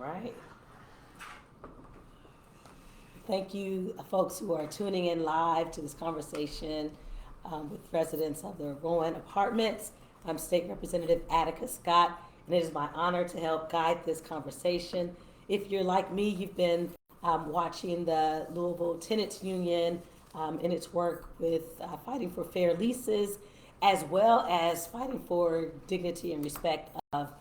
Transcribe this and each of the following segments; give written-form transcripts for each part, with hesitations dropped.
right. Thank you, folks who are tuning in live to this conversation with residents of the Rowan Apartments. I'm State Representative Attica Scott, and it is my honor to help guide this conversation. If you're like me, you've been watching the Louisville Tenants Union in its work with fighting for fair leases, as well as fighting for dignity and respect of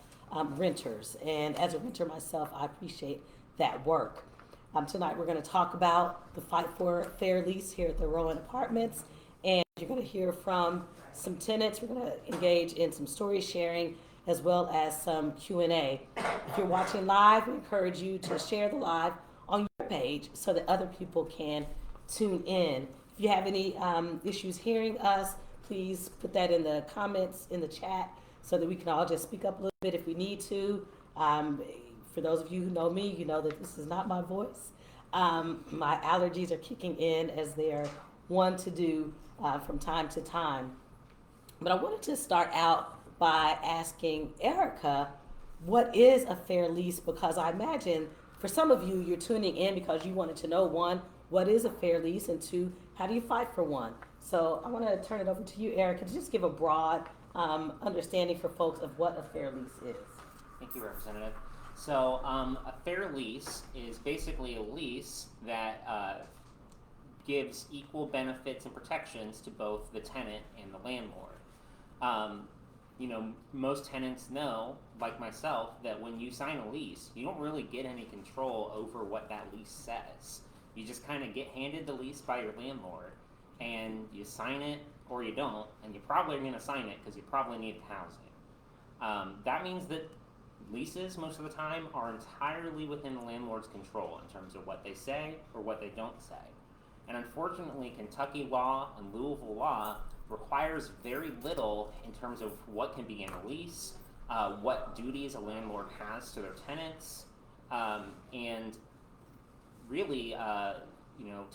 renters. And as a renter myself, I appreciate that work. Tonight we're going to talk about the fight for fair lease here at the Rowan Apartments, and you're going to hear from some tenants. We're going to engage in some story sharing as well as some Q&A. If you're watching live, we encourage you to share the live on your page so that other people can tune in. If you have any issues hearing us, please put that in the comments in the chat so that we can all just speak up a little bit if we need to. For those of you who know me, you know that this is not my voice. My allergies are kicking in as they are one to do from time to time. But I wanted to start out by asking Erica, what is a fair lease? Because I imagine for some of you, you're tuning in because you wanted to know, one, what is a fair lease? And two, how do you fight for one? So I want to turn it over to you, Erica, to just give a broad understanding for folks of what a fair lease is. Thank you, Representative. So a fair lease is basically a lease that gives equal benefits and protections to both the tenant and the landlord. Most tenants know, like myself, that when you sign a lease, you don't really get any control over what that lease says. You just kind of get handed the lease by your landlord, and you sign it or you don't, and you're probably going to sign it because you probably need housing. That means that leases, most of the time, are entirely within the landlord's control in terms of what they say or what they don't say. And unfortunately, Kentucky law and Louisville law requires very little in terms of what can be in a lease, what duties a landlord has to their tenants, and really,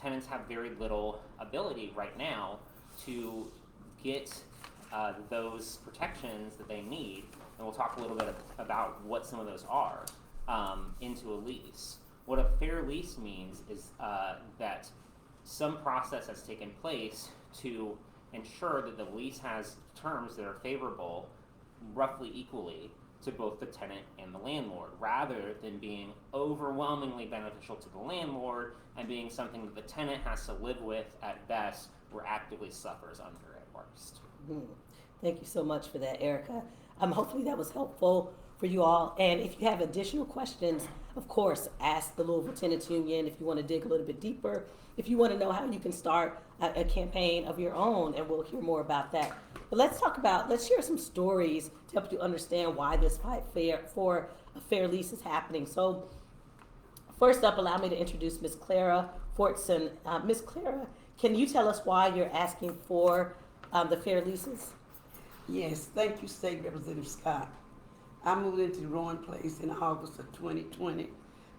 tenants have very little ability right now to get those protections that they need, and we'll talk a little bit about what some of those are into a lease. What a fair lease means is that some process has taken place to ensure that the lease has terms that are favorable roughly equally to both the tenant and the landlord, rather than being overwhelmingly beneficial to the landlord and being something that the tenant has to live with at best or actively suffers under at worst. Mm-hmm. Thank you so much for that, Erica. Hopefully that was helpful for you all. And if you have additional questions, of course, ask the Louisville Tenants Union if you want to dig a little bit deeper. If you want to know how you can start a campaign of your own, and we'll hear more about that. But let's share some stories to help you understand why this fight for a fair lease is happening. So first up, allow me to introduce Ms. Clara Fortson. Ms. Clara, can you tell us why you're asking for the fair leases? Yes, thank you, State Representative Scott. I moved into the Rowan place in August of 2020.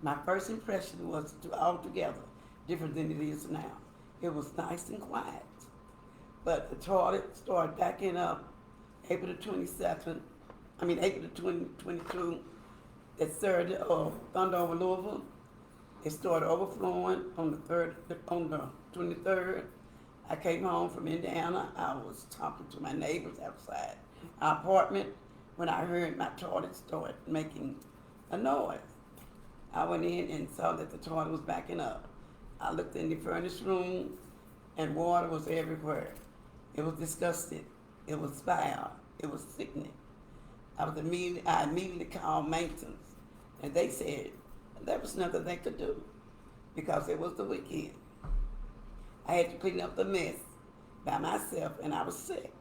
My first impression was altogether different than it is now. It was nice and quiet. But the toilet started backing up April the 22nd, April the 2022. It started thunder over Louisville. It started overflowing on the 23rd. I came home from Indiana. I was talking to my neighbors outside our apartment when I heard my toilet start making a noise. I went in and saw that the toilet was backing up. I looked in the furnace room and water was everywhere. It was disgusting. It was foul. It was sickening. I immediately called maintenance, and they said there was nothing they could do because it was the weekend. I had to clean up the mess by myself, and I was sick.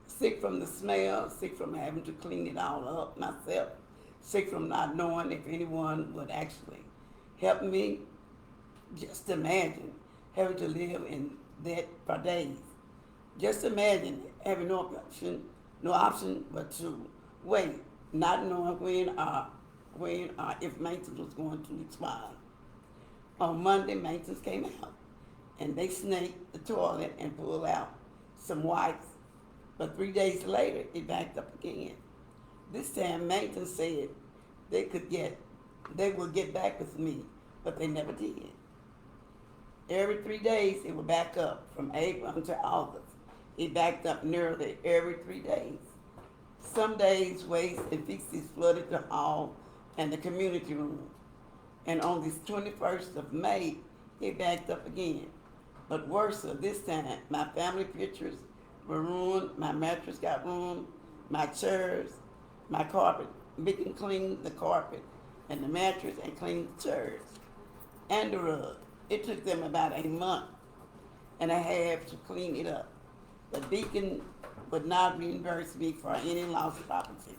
Sick from the smell, sick from having to clean it all up myself, sick from not knowing if anyone would actually help me. Just imagine having to live in that for days. Just imagine having no option but to wait, not knowing when if maintenance was going to respond. On Monday, maintenance came out, and they snaked the toilet and pulled out some wipes. But 3 days later, it backed up again. This time, maintenance said they would get back with me, but they never did. Every 3 days, it would back up from April until August. It backed up nearly every 3 days. Some days, waste and feces flooded the hall and the community room. And on this 21st of May, it backed up again. But worse, this time, my family pictures were ruined, my mattress got ruined, my chairs, my carpet. Vicky cleaned the carpet and the mattress and cleaned the chairs and the rug. It took them about a month and a half to clean it up. The Beacon would not reimburse me for any lost property.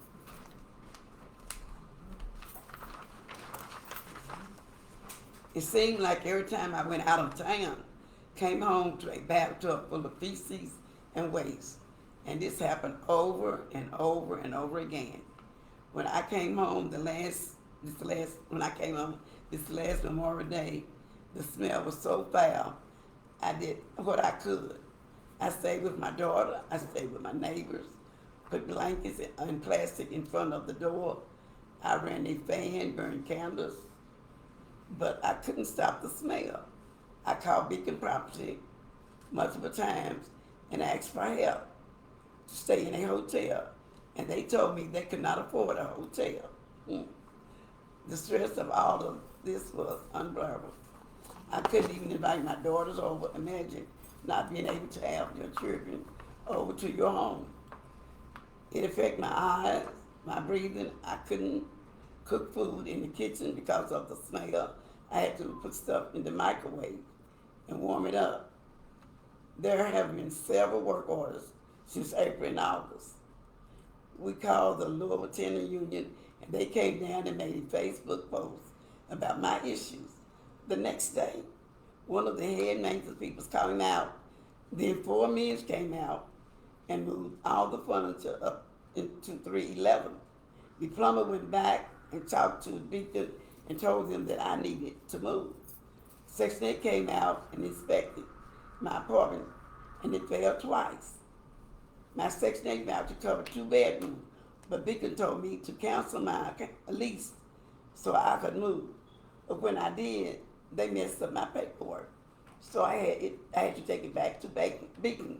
It seemed like every time I went out of town, came home to a bathtub full of feces and waste. And this happened over and over and over again. When I came home this last Memorial Day, the smell was so foul, I did what I could. I stayed with my daughter, I stayed with my neighbors, put blankets and plastic in front of the door. I ran a fan, burned candles, but I couldn't stop the smell. I called Beacon Property multiple times and asked for help to stay in a hotel, and they told me they could not afford a hotel. The stress of all of this was unbearable. I couldn't even invite my daughters over. Imagine not being able to have your children over to your home. It affected my eyes, my breathing. I couldn't cook food in the kitchen because of the smell. I had to put stuff in the microwave and warm it up. There have been several work orders since April and August. We called the Louisville Tenant Union, and they came down and made a Facebook post about my issues. The next day, one of the head maintenance people calling out. Then 4 men came out and moved all the furniture up into 311. The plumber went back and talked to the Beacon and told them that I needed to move. Section 8 came out and inspected my apartment, and it failed twice. My Section 8 voucher covered 2 bedrooms, but Beacon told me to cancel my lease so I could move. But when I did, they messed up my paperwork. So I had to take it back to Beacon.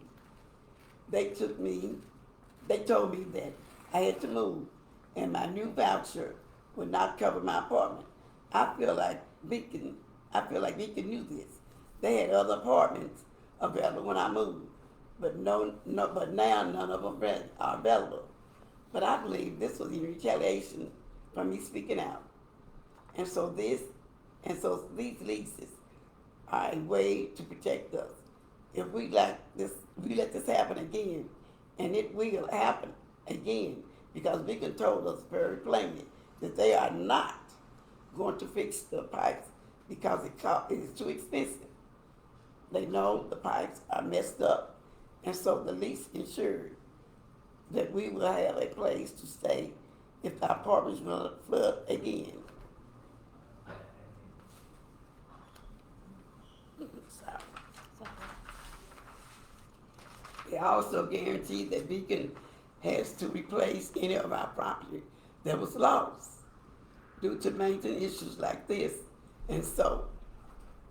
They told me that I had to move, and my new voucher would not cover my apartment. I feel like Beacon knew this. They had other apartments available when I moved, but now none of them are available. But I believe this was in retaliation for me speaking out. And so these leases are a way to protect us. If we let this happen again, and it will happen again, because Beacon told us very plainly that they are not going to fix the pipes because it is too expensive. They know the pipes are messed up, and so the lease ensured that we will have a place to stay if the apartments will flood again. They also guaranteed that Beacon has to replace any of our property that was lost due to maintenance issues like this. And so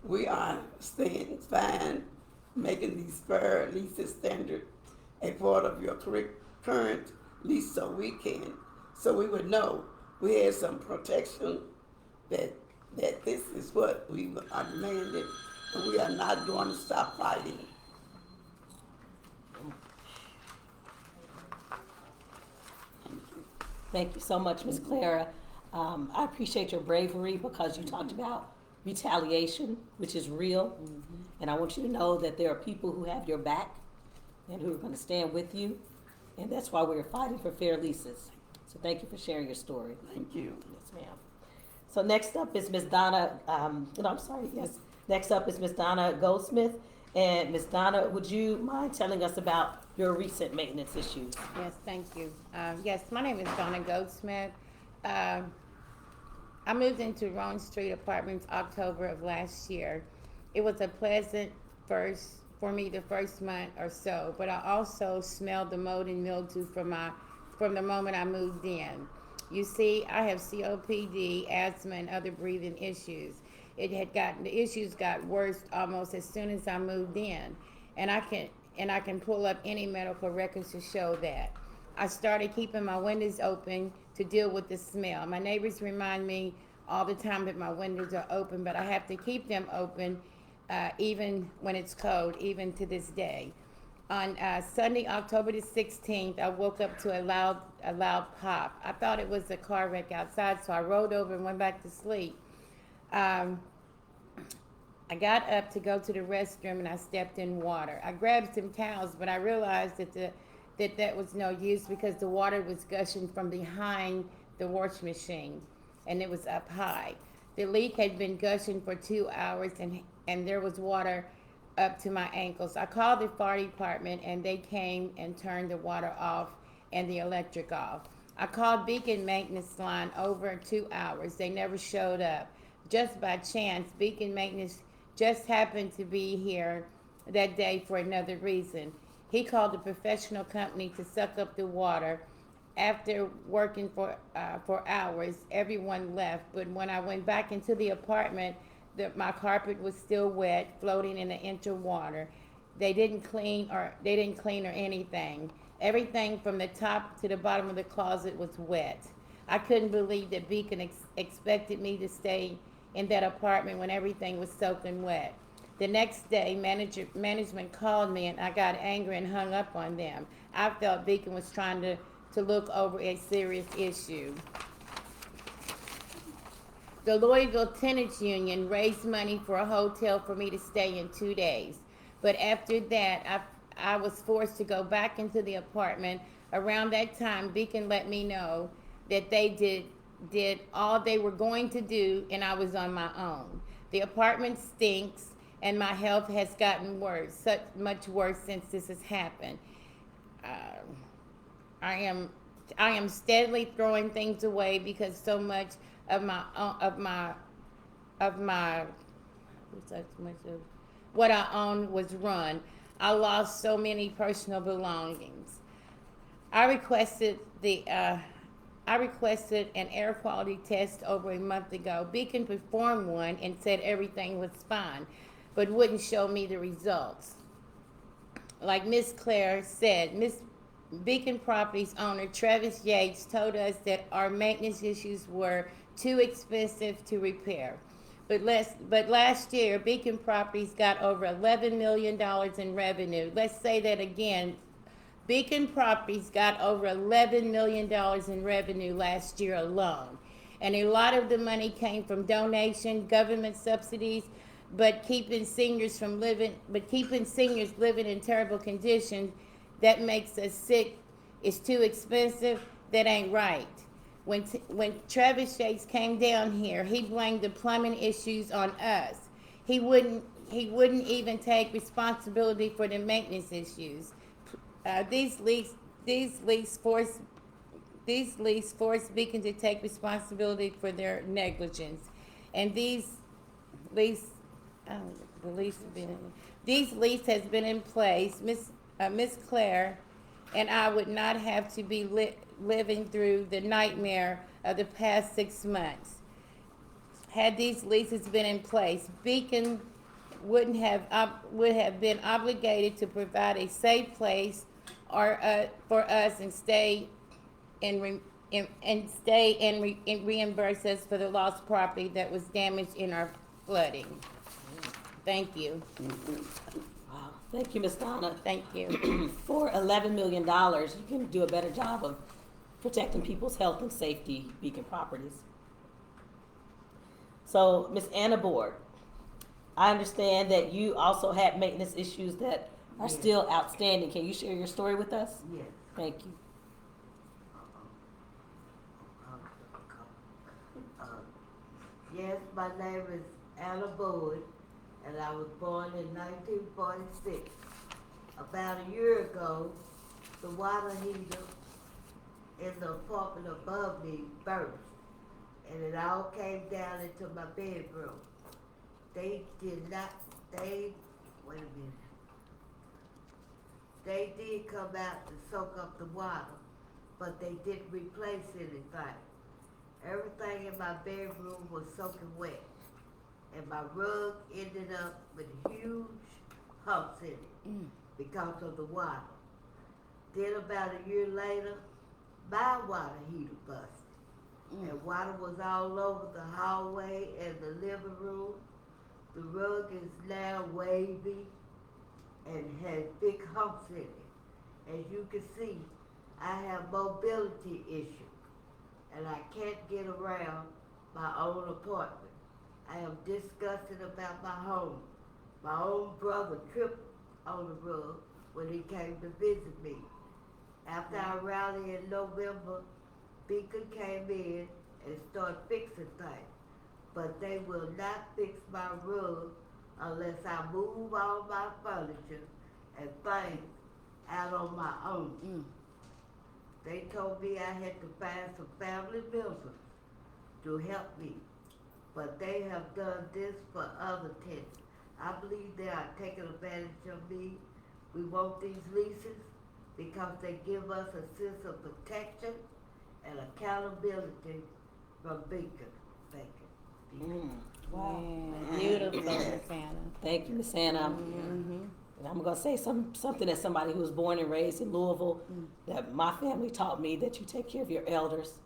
we are staying fine, making these fair leases standard a part of your current lease so we would know we had some protection that this is what we are demanding, and we are not going to stop fighting. Thank you so much, Ms. Clara. I appreciate your bravery because you talked about retaliation, which is real. And I want you to know that there are people who have your back and who are going to stand with you. And that's why we're fighting for fair leases. So thank you for sharing your story. Thank you. Yes, ma'am. So next up is Ms. Donna, next up is Ms. Donna Goldsmith. And Ms. Donna, would you mind telling us about your recent maintenance issues? Yes, thank you. Yes, my name is Donna Goldsmith. I moved into Rowan Street Apartments October of last year. It was a pleasant first for me the first month or so, but I also smelled the mold and mildew from the moment I moved in. You see, I have COPD, asthma, and other breathing issues. The issues got worse almost as soon as I moved in, and I can pull up any medical records to show that. I started keeping my windows open to deal with the smell. My neighbors remind me all the time that my windows are open, but I have to keep them open even when it's cold, even to this day. On Sunday, October the 16th, I woke up to a loud pop. I thought it was a car wreck outside, so I rolled over and went back to sleep. Um, I got up to go to the restroom and I stepped in water. I grabbed some towels, but I realized that was no use because the water was gushing from behind the wash machine and it was up high. The leak had been gushing for 2 hours and there was water up to my ankles. I called the fire department and they came and turned the water off and the electric off. I called Beacon Maintenance Line over 2 hours. They never showed up. Just by chance, Beacon Maintenance just happened to be here that day for another reason. He called a professional company to suck up the water. After working for hours, everyone left. But when I went back into the apartment, my carpet was still wet, floating in an inch of water. They didn't clean or anything. Everything from the top to the bottom of the closet was wet. I couldn't believe that Beacon expected me to stay in that apartment when everything was soaking wet. The next day, management called me and I got angry and hung up on them. I felt Beacon was trying to look over a serious issue. The Louisville Tenants Union raised money for a hotel for me to stay in 2 days. But after that, I was forced to go back into the apartment. Around that time, Beacon let me know that they did all they were going to do and I was on my own. The apartment stinks and my health has gotten worse, much worse since this has happened. I am steadily throwing things away because so much of what I owned was run. I lost so many personal belongings. I requested an air quality test over a month ago. Beacon performed one and said everything was fine, but wouldn't show me the results. Like Miss Claire said, Miss Beacon Properties owner Travis Yates told us that our maintenance issues were too expensive to repair. But last year, Beacon Properties got over $11 million in revenue. Let's say that again. Beacon Properties got over $11 million in revenue last year alone. And a lot of the money came from donation, government subsidies, but keeping seniors living in terrible conditions that makes us sick is too expensive. That ain't right. When Travis Yates came down here, he blamed the plumbing issues on us. He wouldn't even take responsibility for the maintenance issues. These leaks force Beacon to take responsibility for their negligence, and these lease has been in place. Miss Claire and I would not have to be living through the nightmare of the past 6 months. Had these leases been in place, Beacon would have been obligated to provide a safe place for us and stay and reimburse us for the lost property that was damaged in our flooding. Thank you. Wow. Thank you, Ms. Donna. Thank you. For $11 million, you can do a better job of protecting people's health and safety, Beacon Properties. So, Ms. Anna Board, I understand that you also had maintenance issues that are still outstanding. Can you share your story with us? Yes. Thank you. Yes, my name is Anna Boyd, and I was born in 1946. About a year ago, the water heater in the apartment above me burst, and it all came down into my bedroom. They did come out to soak up the water, but they didn't replace anything. Everything in my bedroom was soaking wet. And my rug ended up with huge humps in it because of the water. Then about a year later, my water heater busted. And water was all over the hallway and the living room. The rug is now wavy and has big humps in it. As you can see, I have mobility issues and I can't get around my own apartment. I am disgusted about my home. My own brother tripped on the rug when he came to visit me. After our rally in November, Beacon came in and started fixing things. But they will not fix my rug unless I move all my furniture and things out on my own. They told me I had to find some family members to help me. But they have done this for other tenants. I believe they are taking advantage of me. We want these leases because they give us a sense of protection and accountability from Beacon. Thank you. Wow. Yeah, beautiful, Miss Anna. Thank you, Miss Anna. And I'm gonna say something as somebody who was born and raised in Louisville, that my family taught me that you take care of your elders.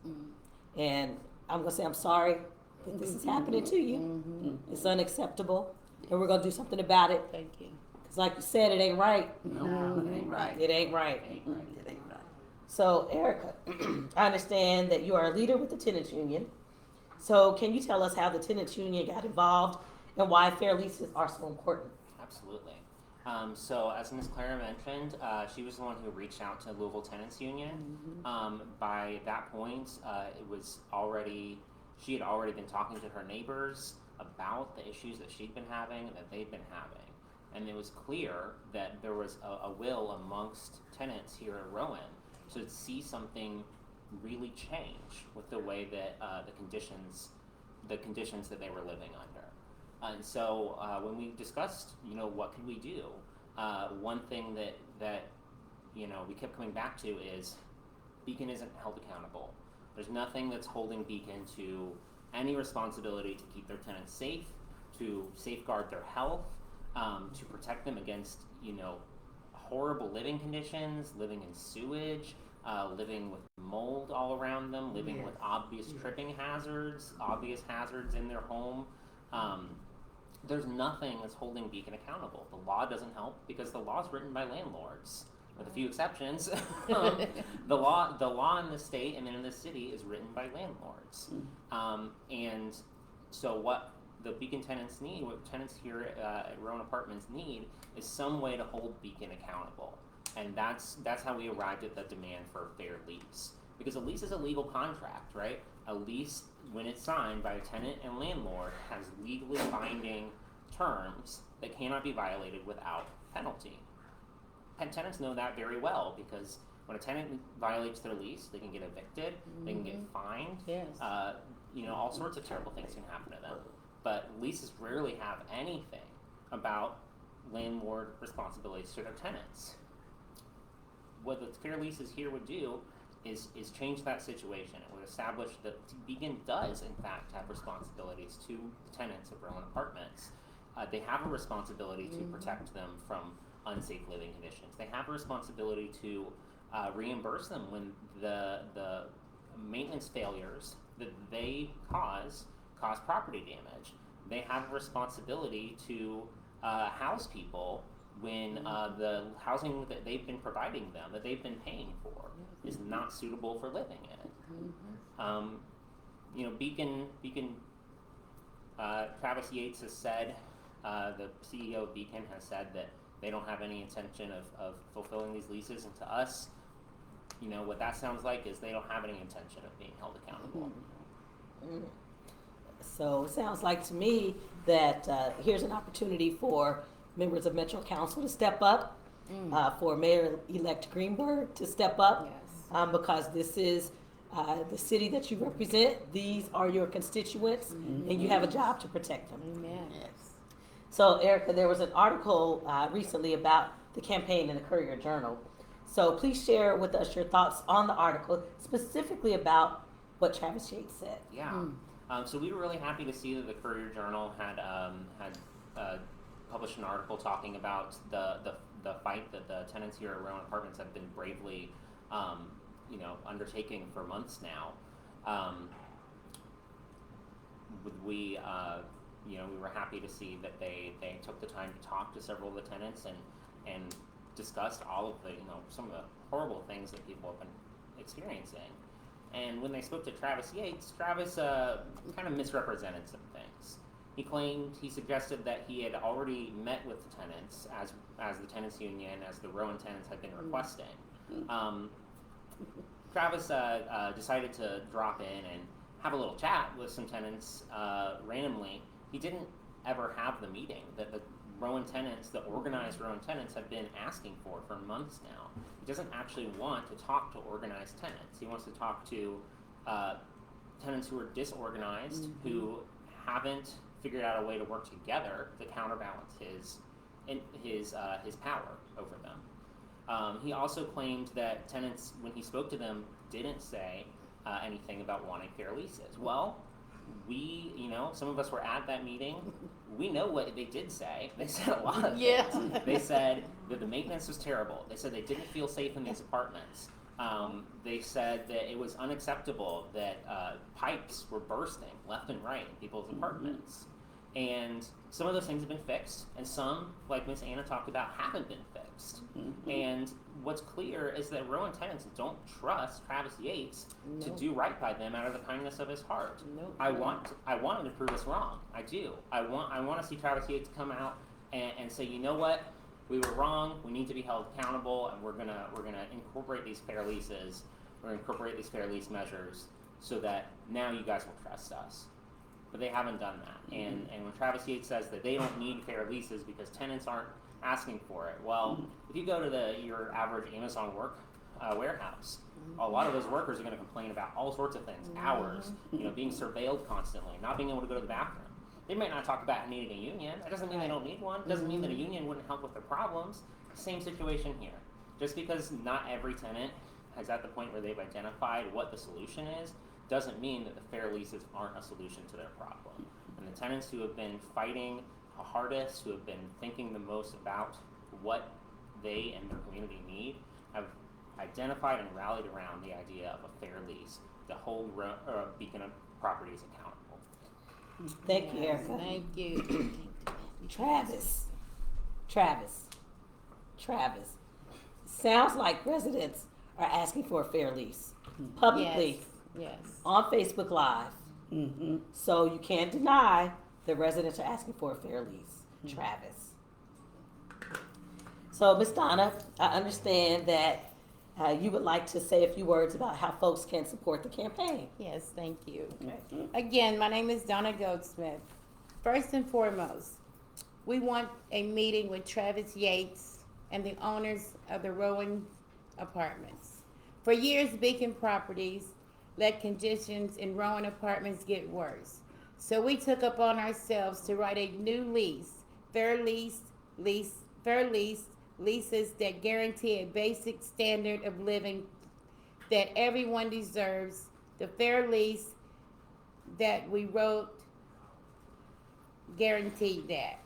And I'm gonna say I'm sorry that this is happening to you. It's unacceptable, and we're gonna do something about it. Thank you. Cause like you said, it ain't right. No, it ain't right. It ain't right. It ain't right. It ain't right. So, Erica, I understand that you are a leader with the tenants union. So, can you tell us how the tenants union got involved and why fair leases are so important? Absolutely. So, as Ms. Clara mentioned, she was the one who reached out to Louisville Tenants Union. By that point, she had already been talking to her neighbors about the issues that she'd been having, that they'd been having. And it was clear that there was a will amongst tenants here at Rowan to see something really change with the way that the conditions that they were living under. And so when we discussed, what could we do, one thing that we kept coming back to is Beacon isn't held accountable. There's nothing that's holding Beacon to any responsibility to keep their tenants safe, to safeguard their health, to protect them against, horrible living conditions, living in sewage, living with mold all around them, living with obvious tripping hazards, obvious hazards in their home. There's nothing that's holding Beacon accountable. The law doesn't help because the law is written by landlords, with a few exceptions. The law in the state and in the city is written by landlords. And so what the Beacon tenants need, what tenants here at Rowan Apartments need, is some way to hold Beacon accountable. And that's how we arrived at the demand for a fair lease. Because a lease is a legal contract, right? A lease, when it's signed by a tenant and landlord, has legally binding terms that cannot be violated without penalty. And tenants know that very well because when a tenant violates their lease, they can get evicted, they can get fined, Yes. all sorts of terrible things can happen to them. But leases rarely have anything about landlord responsibilities to their tenants. What the fair leases here would do is change that situation. It would establish that Beacon does, in fact, have responsibilities to the tenants of Rowan Apartments. They have a responsibility to protect them from unsafe living conditions. They have a responsibility to reimburse them when the maintenance failures that they cause property damage. They have a responsibility to house people when the housing that they've been providing them, that they've been paying for, is not suitable for living in. Beacon, Travis Yates has said, the CEO of Beacon has said that they don't have any intention of fulfilling these leases, and to us, what that sounds like is they don't have any intention of being held accountable. So it sounds like to me that here's an opportunity for members of Metro Council to step up, for Mayor-elect Greenberg to step up, because this is the city that you represent. These are your constituents, and you have a job to protect them. Amen. Yes. So, Erica, there was an article recently about the campaign in the Courier-Journal. So please share with us your thoughts on the article, specifically about what Travis Yates said. Yeah. So we were really happy to see that the Courier Journal had published an article talking about the fight that the tenants here at Rowan Apartments have been bravely, undertaking for months now. We were happy to see that they took the time to talk to several of the tenants and discussed all of the, some of the horrible things that people have been experiencing. And when they spoke to Travis Yates, Travis kind of misrepresented some things. He suggested that he had already met with the tenants as the tenants union, as the Rowan tenants had been requesting. Travis decided to drop in and have a little chat with some tenants randomly. He didn't ever have the meeting that the Rowan tenants, the organized Rowan tenants, have been asking for months now. He doesn't actually want to talk to organized tenants. He wants to talk to tenants who are disorganized, who haven't figured out a way to work together to counterbalance his power over them. He also claimed that tenants, when he spoke to them, didn't say anything about wanting fair leases. Well, some of us were at that meeting. We know what they did say. They said a lot of things. They said that the maintenance was terrible. They said they didn't feel safe in these apartments. They said that it was unacceptable that pipes were bursting left and right in people's apartments. And some of those things have been fixed, and some, like Miss Anna talked about, haven't been fixed. And what's clear is that Rowan tenants don't trust Travis Yates to do right by them out of the kindness of his heart. I want him to prove us wrong. I do. I want to see Travis Yates come out and say, you know what, we were wrong. We need to be held accountable, and we're gonna incorporate these fair leases. We're gonna incorporate these fair lease measures so that now you guys will trust us. But they haven't done that. And when Travis Yates says that they don't need fair leases because tenants aren't asking for it, well, if you go to your average Amazon warehouse, a lot of those workers are going to complain about all sorts of things, hours, being surveilled constantly, not being able to go to the bathroom. They might not talk about needing a union. That doesn't mean they don't need one. It doesn't mean that a union wouldn't help with their problems. Same situation here. Just because not every tenant is at the point where they've identified what the solution is, doesn't mean that the fair leases aren't a solution to their problem. And the tenants who have been fighting the hardest, who have been thinking the most about what they and their community need, have identified and rallied around the idea of a fair lease to hold Beacon of Properties accountable. Thank you, Erica. Thank you. Travis. Sounds like residents are asking for a fair lease publicly. Yes. On Facebook Live. So you can't deny the residents are asking for a fair lease. Travis. So, Ms. Donna, I understand that you would like to say a few words about how folks can support the campaign. Yes, thank you. Okay. Again, my name is Donna Goldsmith. First and foremost, we want a meeting with Travis Yates and the owners of the Rowan Apartments. For years, Beacon Properties let conditions in Rowan Apartments get worse. So we took upon ourselves to write a new lease, fair lease, leases that guarantee a basic standard of living that everyone deserves. The fair lease that we wrote guaranteed that.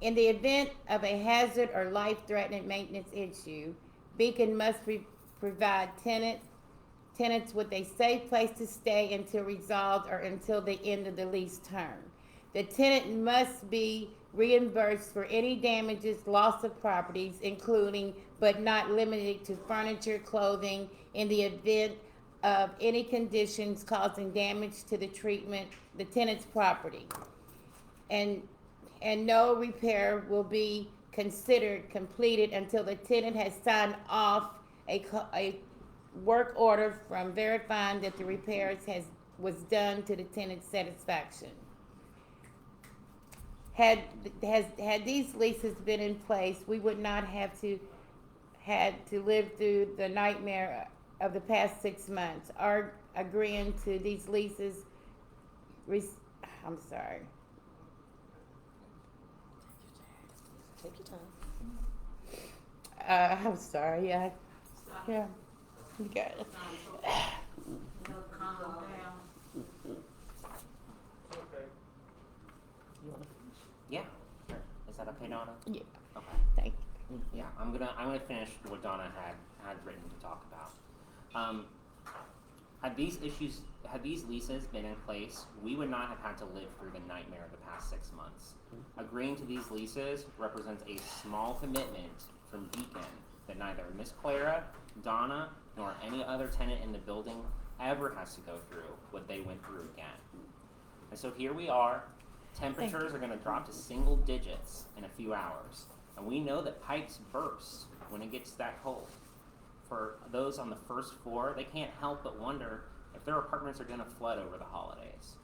In the event of a hazard or life-threatening maintenance issue, Beacon must provide tenants with a safe place to stay until resolved or until the end of the lease term. The tenant must be reimbursed for any damages, loss of properties, including but not limited to furniture, clothing, in the event of any conditions causing damage to the tenant's property. And no repair will be considered completed until the tenant has signed off a work order from verifying that the repairs was done to the tenant's satisfaction. Had these leases been in place, we would not have had to live through the nightmare of the past 6 months. Our agreeing to these leases, I'm sorry. Take your time. I'm sorry. Yeah. You got it. No, calm down. Yeah. Sure. Is that okay, Donna? Yeah. Okay. Thank Yeah, I'm gonna finish what Donna had written to talk about. Had these leases been in place, we would not have had to live through the nightmare of the past 6 months. Agreeing to these leases represents a small commitment from Beacon that neither Miss Clara, Donna, nor any other tenant in the building ever has to go through what they went through again. And so here we are. Temperatures are going to drop to single digits in a few hours. And we know that pipes burst when it gets that cold. For those on the first floor, they can't help but wonder if their apartments are going to flood over the holidays.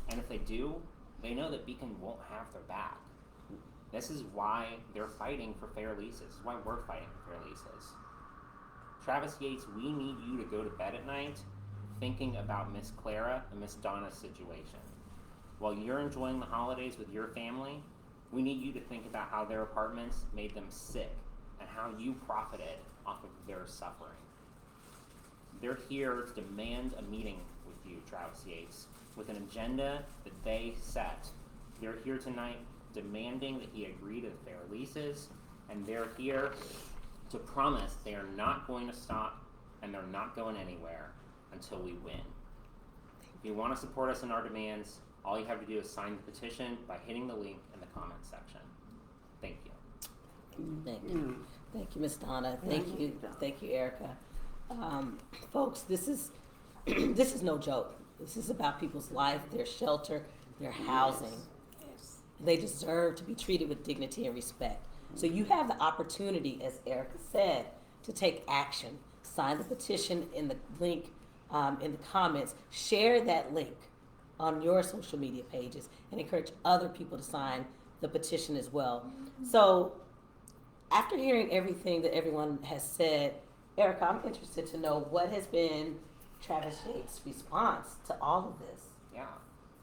And if they do, they know that Beacon won't have their back. This is why they're fighting for fair leases. This is why we're fighting for fair leases. Travis Yates, we need you to go to bed at night thinking about Miss Clara and Miss Donna's situation. While you're enjoying the holidays with your family, we need you to think about how their apartments made them sick and how you profited off of their suffering. They're here to demand a meeting with you, Travis Yates, with an agenda that they set. They're here tonight demanding that he agree to the fair leases, and they're here to promise they are not going to stop and they're not going anywhere until we win. If you want to support us in our demands, all you have to do is sign the petition by hitting the link in the comments section. Thank you. Thank you. Thank you, Ms. Donna. Thank you, Erica. Folks, this is this is no joke. This is about people's life, their shelter, their housing. They deserve to be treated with dignity and respect. So you have the opportunity, as Erica said, to take action. Sign the petition in the link in the comments. Share that link on your social media pages and encourage other people to sign the petition as well. So after hearing everything that everyone has said, Erica, I'm interested to know what has been Travis Yates' response to all of this. Yeah.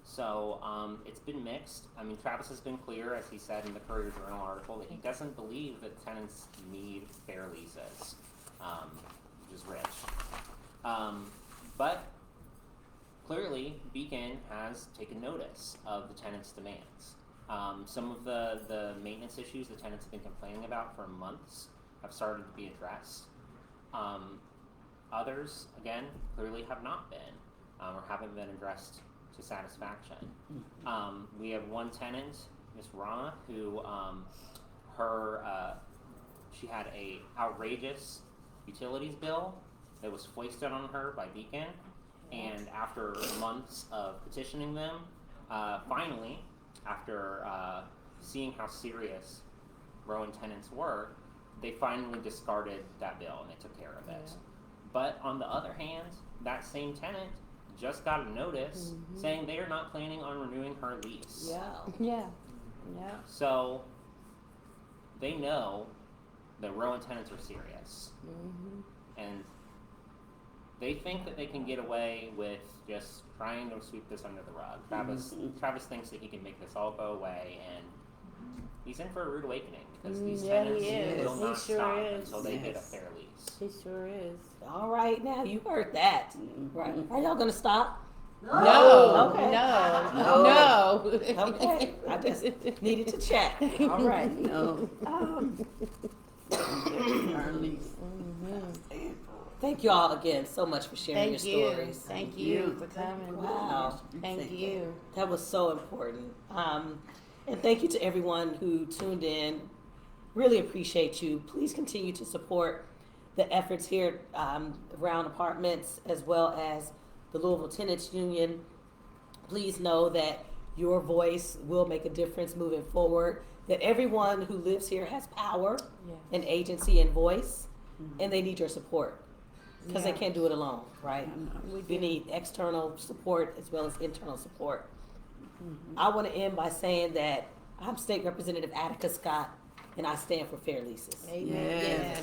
So it's been mixed. I mean, Travis has been clear, as he said in the Courier Journal article, that he doesn't believe that tenants need fair leases, which is rich. But clearly, Beacon has taken notice of the tenants' demands. Some of the maintenance issues the tenants have been complaining about for months have started to be addressed. Others, again, clearly have not been or haven't been addressed to satisfaction. We have one tenant, Miss Rana, who she had a outrageous utilities bill that was foisted on her by Beacon, and after months of petitioning them, finally, after seeing how serious Rowan tenants were, they finally discarded that bill and they took care of it. But on the other hand, that same tenant just got a notice saying they are not planning on renewing her lease. Yeah. So they know that Rowan tenants are serious. And they think that they can get away with just trying to sweep this under the rug. Travis thinks that he can make this all go away, and he's in for a rude awakening because these tenants will not stop until they get a fair lease. He sure is. All right, now you heard that. Right. Are y'all gonna stop? No. Okay. No. Okay. I just needed to check. All right. No. Our lease. Thank you all again so much for sharing your stories. Thank you for coming. Wow. Thank you. That was so important. And thank you to everyone who tuned in. Really appreciate you. Please continue to support the efforts here around apartments as well as the Louisville Tenants Union. Please know that your voice will make a difference moving forward, that everyone who lives here has power and agency and voice, and they need your support because they can't do it alone, right? We need external support as well as internal support. I want to end by saying that I'm State Representative Attica Scott, and I stand for fair leases. Amen. Yes.